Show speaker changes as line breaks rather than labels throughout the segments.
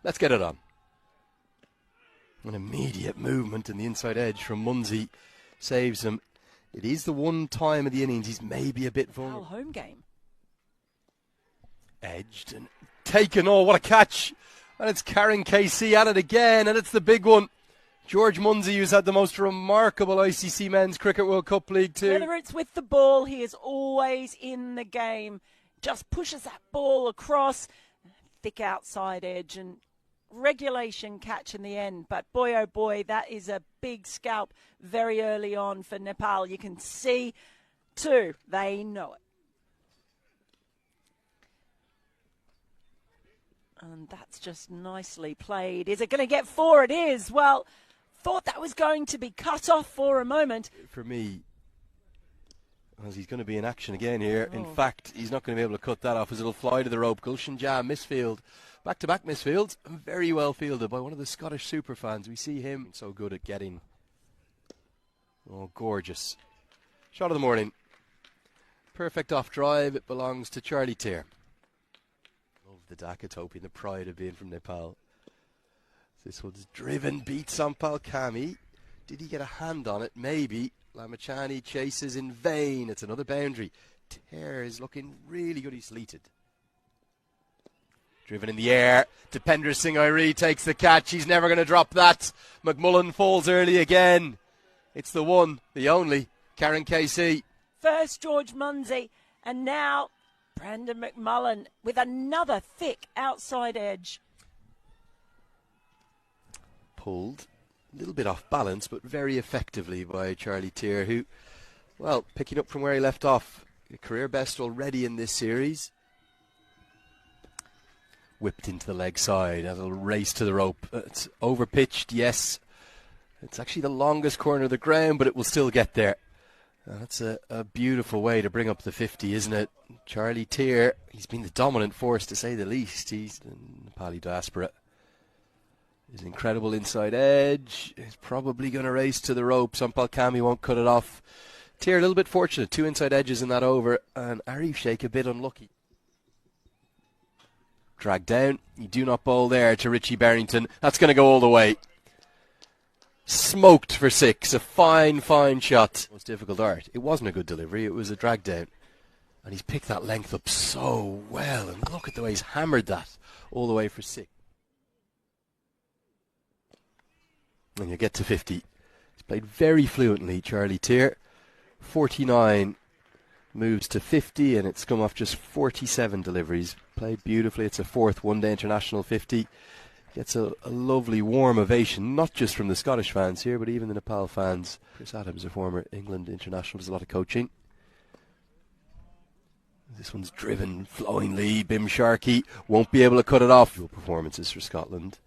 Let's get it on. An immediate movement in the inside edge from Munsey saves him. It is the one time of the innings he's maybe a bit vulnerable.
Home game.
Edged and taken. Oh, what a catch. And it's Karen KC at it again, and it's the big one. George Munsey, who's had the most remarkable ICC Men's Cricket World Cup League 2.
Whether it's with the ball, he is always in the game. Just pushes that ball across. Thick outside edge and regulation catch in the end. But boy, oh boy, that is a big scalp very early on for Nepal. You can see, too, they know it. And that's just nicely played. Is it going to get 4? It is. Well, thought that was going to be cut off for a moment.
For me, as he's going to be in action again here. In fact, he's not going to be able to cut that off as it'll fly to the rope. Gulshan Jam, misfield. Back-to-back misfields. Very well fielded by one of the Scottish superfans. We see him so good at getting. Oh, gorgeous. Shot of the morning. Perfect off drive. It belongs to Charlie Tier. Love the Dakatopi, the pride of being from Nepal. This one's driven, beats Sampal Kami. Did he get a hand on it? Maybe. Lamachani chases in vain. It's another boundary. Ter is looking really good. He's sleeted. Driven in the air. Dipender Singh Airi takes the catch. He's never going to drop that. McMullen falls early again. It's the one, the only, Karen KC.
First George Munsey, and now Brandon McMullen with another thick outside edge.
Pulled. A little bit off balance, but very effectively by Charlie Tier, who, well, picking up from where he left off. A career best already in this series. Whipped into the leg side. That'll race to the rope. It's overpitched, yes. It's actually the longest corner of the ground, but it will still get there. That's a beautiful way to bring up the 50, isn't it? Charlie Tier, he's been the dominant force, to say the least. He's the Nepali diaspora. His incredible inside edge. He's probably going to race to the rope. Sampal Kami won't cut it off. Tier a little bit fortunate. 2 inside edges in that over. And Arif Sheikh a bit unlucky. Dragged down. You do not bowl there to Richie Barrington. That's going to go all the way. Smoked for 6. A fine, fine shot. Most difficult art. It wasn't a good delivery. It was a drag down. And he's picked that length up so well. And look at the way he's hammered that all the way for 6. And you get to 50. He's played very fluently, Charlie Tier. 49 moves to 50, and it's come off just 47 deliveries. Played beautifully. It's a 4th one-day international 50. Gets a lovely warm ovation, not just from the Scottish fans here, but even the Nepal fans. Chris Adams, a former England international, does a lot of coaching. This one's driven, flowing lead. Bim Sharkey won't be able to cut it off. Dual performances for Scotland.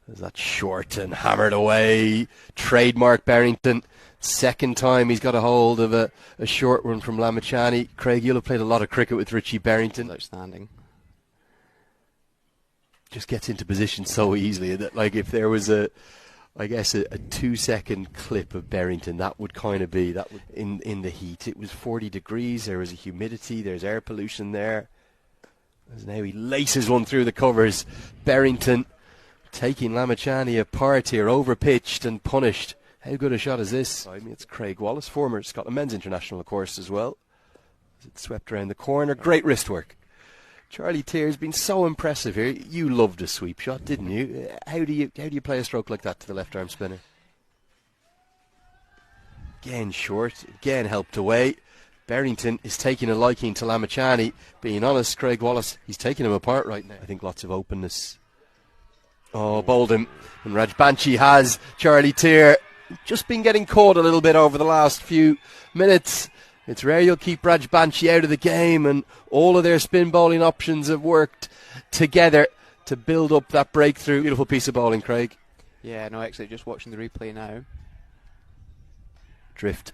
There's that short and hammered away. Trademark Barrington. Second time he's got a hold of a short one from Lamachani. Craig, you'll have played a lot of cricket with Richie Barrington.
Outstanding.
Just gets into position so easily that, like, if there was a 2-second clip of Barrington, that would kind of be that would, in the heat. It was 40 degrees. There was a humidity. There's air pollution there. As now he laces one through the covers. Barrington taking Lamachani apart here, overpitched and punished. How good a shot is this? I mean, it's Craig Wallace, former Scotland men's international, of course, as well. It swept around the corner. Great wrist work. Charlie Tier's been so impressive here. You loved a sweep shot, didn't you? How do you play a stroke like that to the left arm spinner? Again short, again helped away. Barrington is taking a liking to Lamachani. Being honest, Craig Wallace, he's taking him apart right now. I think lots of openness. Oh, bowled him. And Rajbanshi has. Charlie Tier just been getting caught a little bit over the last few minutes. It's rare you'll keep Rajbanshi out of the game, and all of their spin bowling options have worked together to build up that breakthrough. Beautiful piece of bowling, Craig.
Yeah, no, actually, just watching the replay now.
Drift.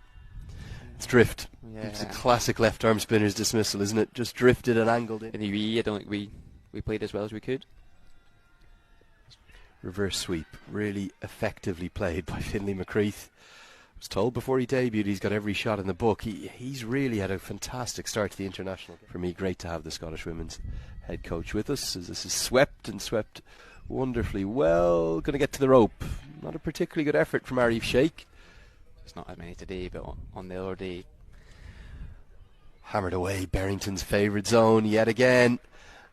It's drift. Yeah. It's a classic left arm spinner's dismissal, isn't it? Just drifted and angled in.
In the UAE, I don't think we played as well as we could.
Reverse sweep, really effectively played by Finlay McCreath. was told before he debuted he's got every shot in the book. He's really had a fantastic start to the international. For me, great to have the Scottish women's head coach with us, as this is swept wonderfully well. Going to get to the rope. Not a particularly good effort from Arif Sheikh.
It's not as many today, but on the other day.
Hammered away Barrington's favourite zone yet again,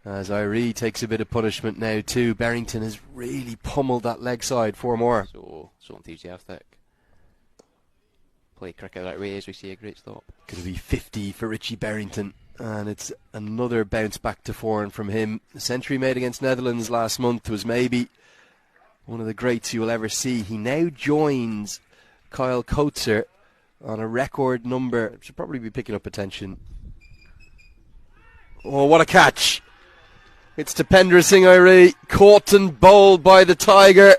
as Irie takes a bit of punishment now too. Barrington has really pummeled that leg side. 4 more.
So enthusiastic. Play cricket that way as we see a great stop.
Going to be 50 for Richie Barrington, and it's another bounce back to form from him. The century made against Netherlands last month was maybe one of the greats you will ever see. He now joins Kyle Coetzer on a record number. Should probably be picking up attention. Oh, what a catch! It's Tapendra Singh Irie, caught and bowled by the Tiger.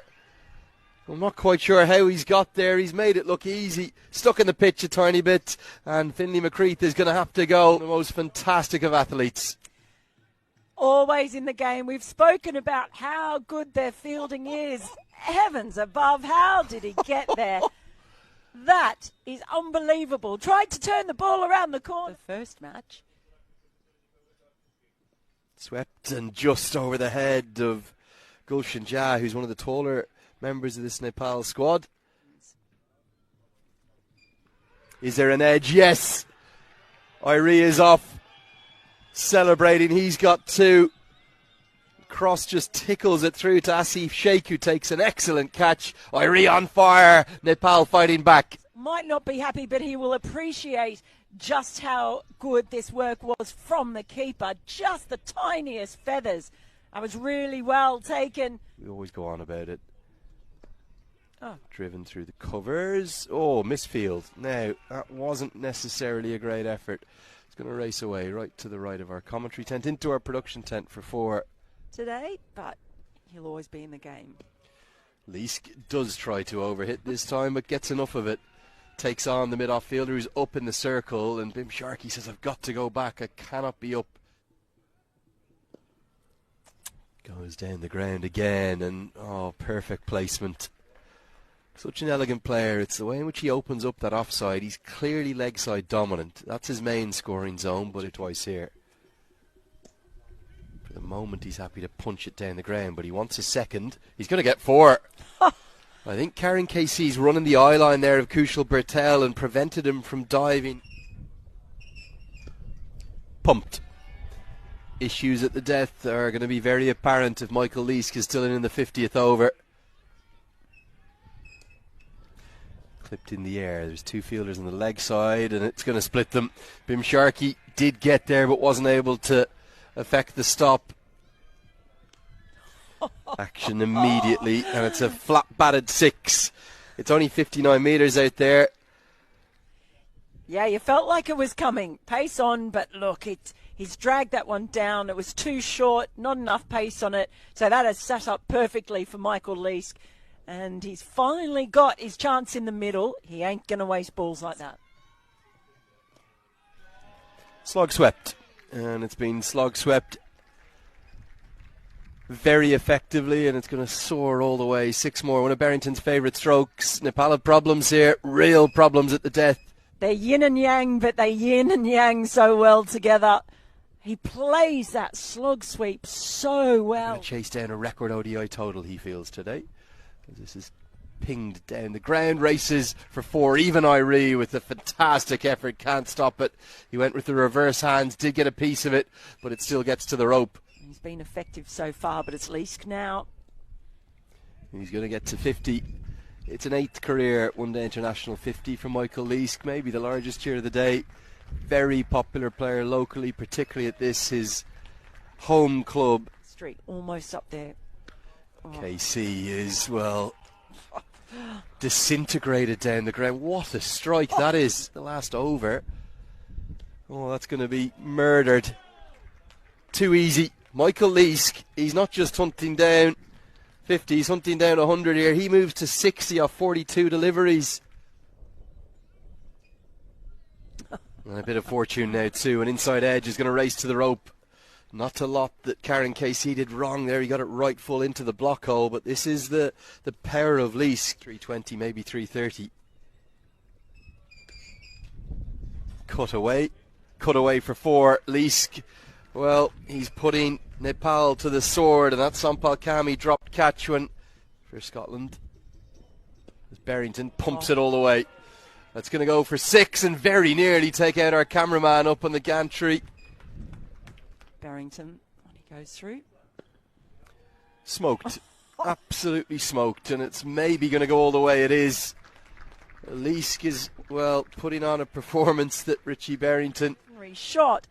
I'm not quite sure how he's got there. He's made it look easy. Stuck in the pitch a tiny bit, and Finlay McCreath is going to have to go. The most fantastic of athletes.
Always in the game. We've spoken about how good their fielding is. Heavens above, how did he get there? That is unbelievable. Tried to turn the ball around the corner. The first match.
Swept and just over the head of Gulshan Jha, who's one of the taller members of this Nepal squad. Is there an edge? Yes. Irie is off. Celebrating. He's got 2. Cross just tickles it through to Asif Sheikh, who takes an excellent catch. Irie on fire. Nepal fighting back.
Might not be happy, but he will appreciate just how good this work was from the keeper. Just the tiniest feathers. That was really well taken.
We always go on about it.
Oh.
Driven through the covers. Oh, misfield. Now, that wasn't necessarily a great effort. It's going to race away right to the right of our commentary tent, into our production tent for 4.
Today, but he'll always be in the game.
Leask does try to overhit this time, but gets enough of it. Takes on the mid-off fielder who's up in the circle, and Bim Sharkey says, I've got to go back, I cannot be up. Goes down the ground again, and perfect placement. Such an elegant player. It's the way in which he opens up that offside. He's clearly leg side dominant. That's his main scoring zone, but twice here. For the moment, he's happy to punch it down the ground, but he wants a second. He's going to get 4. I think Karen Casey's running the eye line there of Kushal Bertel and prevented him from diving. Pumped. Issues at the death are going to be very apparent if Michael Leask is still in the 50th over. Clipped in the air. There's 2 fielders on the leg side, and it's going to split them. Bim Sharkey did get there, but wasn't able to affect the stop. Action immediately, and it's a flat batted 6. It's only 59 metres out there.
Yeah, you felt like it was coming. Pace on, but look, he's dragged that one down. It was too short, not enough pace on it. So that has sat up perfectly for Michael Leask. And he's finally got his chance in the middle. He ain't going to waste balls like that.
Slog swept. And it's been slog swept very effectively, and it's going to soar all the way. 6 more. One of Barrington's favourite strokes. Nepal have problems here. Real problems at the death.
They're yin and yang, but they yin and yang so well together. He plays that slug sweep so well.
Going to chase down a record ODI total, he feels, today. This is pinged down the ground. Races for 4. Even Irie with a fantastic effort can't stop it. He went with the reverse hands, did get a piece of it, but it still gets to the rope.
He's been effective so far, but it's Leask now.
He's going to get to 50. It's an 8th career one-day international 50 from Michael Leask, maybe the largest cheer of the day. Very popular player locally, particularly at this, his home club.
Street almost up there.
KC is, well, disintegrated down the ground. What a strike that is. The last over. Oh, that's going to be murdered. Too easy. Michael Leask, he's not just hunting down 50, he's hunting down 100 here. He moves to 60 off 42 deliveries. And a bit of fortune now too. An inside edge is going to race to the rope. Not a lot that Karen Casey did wrong there. He got it right full into the block hole, but this is the power of Leask. 320, maybe 330. cut away for 4. Leask, well, he's putting Nepal to the sword, and that's Sampal Kami dropped catch when for Scotland. As Barrington pumps it all the way. That's going to go for 6 and very nearly take out our cameraman up on the gantry.
Barrington, when he goes through.
Smoked. Absolutely smoked, and it's maybe going to go all the way. It is. Leask is, well, putting on a performance that Richie Barrington.
Shot.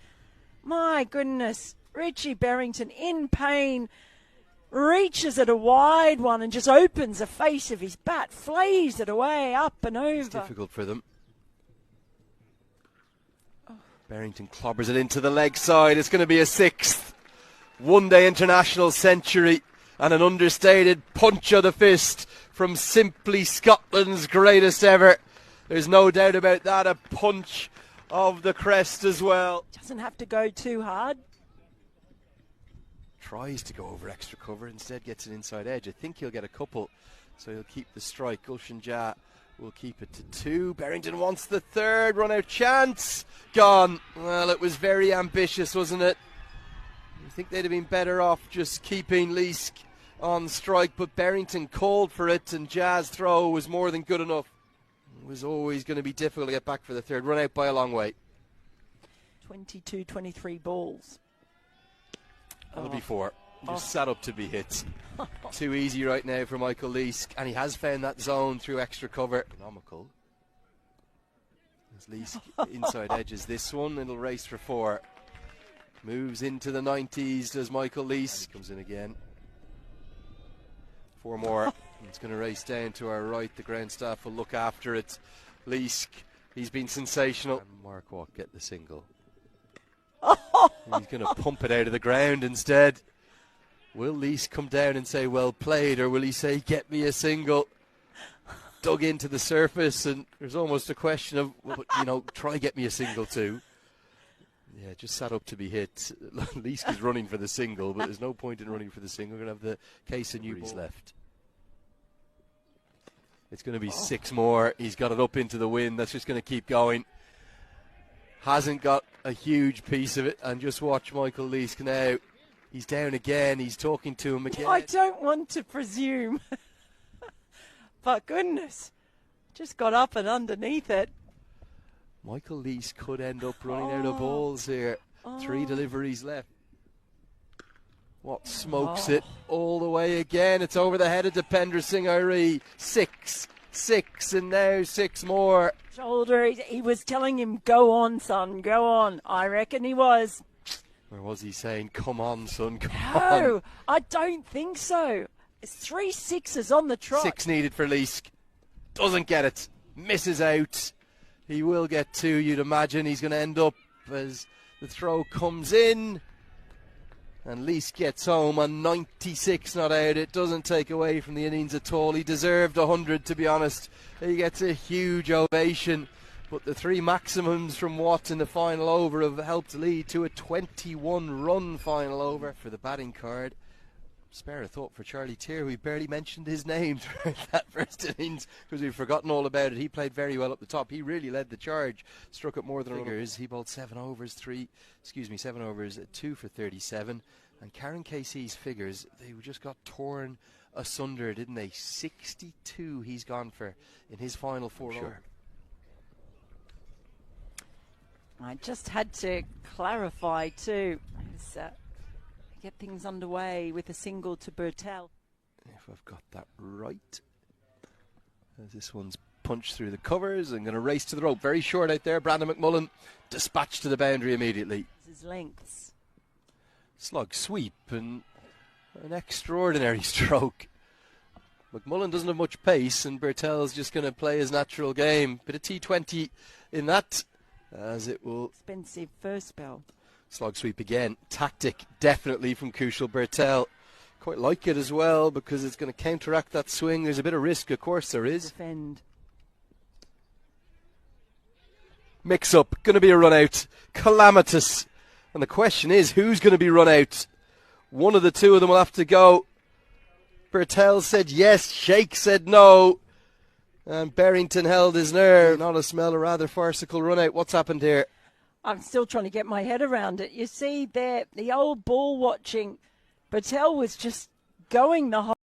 My goodness. Richie Barrington in pain. Reaches at a wide one and just opens the face of his bat. Flays it away, up and over.
It's difficult for them. Barrington clobbers it into the leg side. It's going to be a 6th one-day international century and an understated punch of the fist from simply Scotland's greatest ever. There's no doubt about that. A punch of the crest as well.
Doesn't have to go too hard.
Tries to go over extra cover, instead gets an inside edge. I think he'll get a couple, so he'll keep the strike. Gulshan Jah will keep it to 2. Barrington wants the 3rd run out chance. Gone. Well, it was very ambitious, wasn't it? I think they'd have been better off just keeping Leask on strike, but Barrington called for it, and Jah's throw was more than good enough. It was always going to be difficult to get back for the 3rd. Run out by a long way.
22-23 balls.
That'll be 4. Just sat up to be hit. Too easy right now for Michael Leask, and he has found that zone through extra cover. Economical. As Leask inside edges this one, it'll race for 4. Moves into the 90s, does Michael Leask. Comes in again. 4 more. It's going to race down to our right. The ground staff will look after it. Leask, he's been sensational. And Mark Watt get the single. He's going to pump it out of the ground instead. Will Leask come down and say well played, or will he say get me a single? Dug into the surface, and there's almost a question of, well, you know, try get me a single too. Yeah, just sat up to be hit. Leask is running for the single, but there's no point in running for the single. We're going to have the case of new balls left. It's going to be 6 more. He's got it up into the wind. That's just going to keep going. Hasn't got a huge piece of it, and just watch Michael Leask now. He's down again. He's talking to him again.
I don't want to presume, but goodness, just got up and underneath it.
Michael Leask could end up running out of balls here. 3 deliveries left. What smokes it all the way again. It's over the head of Dipender Singh Airi. 6, and now 6 more.
Shoulder, he was telling him, go on, son, go on. I reckon he was.
Or was he saying, come on, son, come
No,
on?
I don't think so. It's 3 6s on the trot.
6 needed for Leask. Doesn't get it. Misses out. He will get 2, you'd imagine. He's going to end up as the throw comes in. And Leask gets home on 96 not out. It doesn't take away from the innings at all. He deserved 100, to be honest. He gets a huge ovation. But the 3 maximums from Watt in the final over have helped lead to a 21-run final over for the batting card. Spare a thought for Charlie Tier. We barely mentioned his name throughout that first innings because we've forgotten all about it. He played very well up the top. He really led the charge. Struck up more than figures. He bowled 7 overs, 2 for 37. And Karen Casey's figures, they just got torn asunder, didn't they? 62 he's gone for in his final 4 overs.
I just had to clarify too. Get things underway with a single to Bertel.
If I've got that right. As this one's punched through the covers and going to race to the rope. Very short out there. Brandon McMullen dispatched to the boundary immediately.
His lengths.
Slug sweep and an extraordinary stroke. McMullen doesn't have much pace, and Bertel's just going to play his natural game. Bit of T20 in that, as it will.
Expensive first spell.
Slog sweep again. Tactic definitely from Kushal Bertel. Quite like it as well because it's going to counteract that swing. There's a bit of risk, of course there is.
Defend.
Mix up. Going to be a run out. Calamitous. And the question is, who's going to be run out? One of the 2 of them will have to go. Bertel said yes. Sheikh said no. And Barrington held his nerve. Not a smell, a rather farcical run out. What's happened here?
I'm still trying to get my head around it. You see there, the old ball watching, Patel was just going the whole